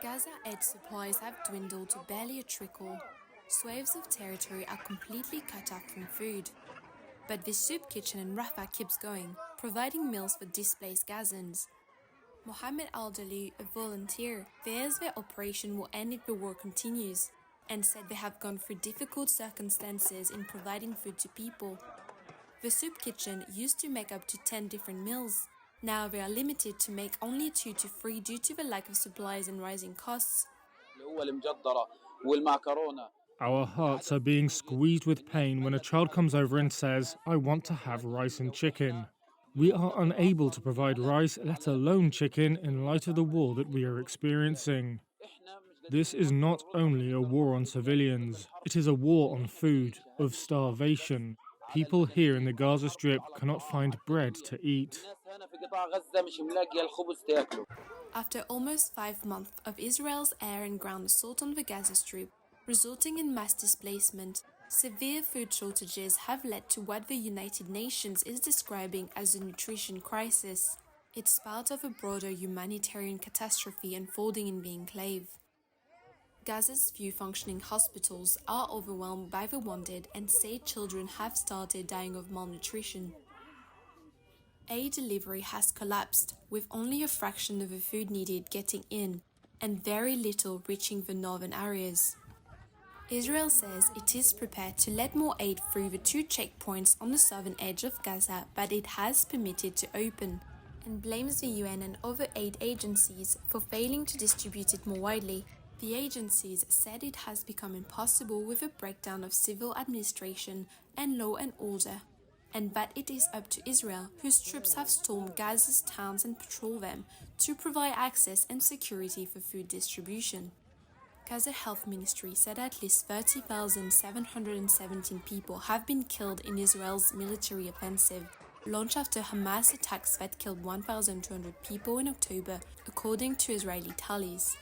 Gaza aid supplies have dwindled to barely a trickle. Swathes of territory are completely cut off from food. But the soup kitchen in Rafah keeps going, providing meals for displaced Gazans. Mohammed al-Dalu, a volunteer, fears their operation will end if the war continues, and said they have gone through difficult circumstances in providing food to people. The soup kitchen used to make up to 10 different meals. Now they are limited to make only 2 to 3 due to the lack of supplies and rising costs. Our hearts are being squeezed with pain when a child comes over and says, "I want to have rice and chicken." We are unable to provide rice, let alone chicken, in light of the war that we are experiencing. This is not only a war on civilians, it is a war on food, of starvation. People here in the Gaza Strip cannot find bread to eat. After almost 5 months of Israel's air and ground assault on the Gaza Strip, resulting in mass displacement, severe food shortages have led to what the United Nations is describing as a nutrition crisis. It's part of a broader humanitarian catastrophe unfolding in the enclave. Gaza's few functioning hospitals are overwhelmed by the wounded and say children have started dying of malnutrition. Aid delivery has collapsed, with only a fraction of the food needed getting in, and very little reaching the northern areas. Israel says it is prepared to let more aid through the 2 checkpoints on the southern edge of Gaza that it has permitted to open, and blames the UN and other aid agencies for failing to distribute it more widely. The agencies said it has become impossible with a breakdown of civil administration and law and order, and that it is up to Israel, whose troops have stormed Gaza's towns and patrol them, to provide access and security for food distribution. Gaza Health Ministry said at least 30,717 people have been killed in Israel's military offensive, launched after Hamas attacks that killed 1,200 people in October, according to Israeli tallies.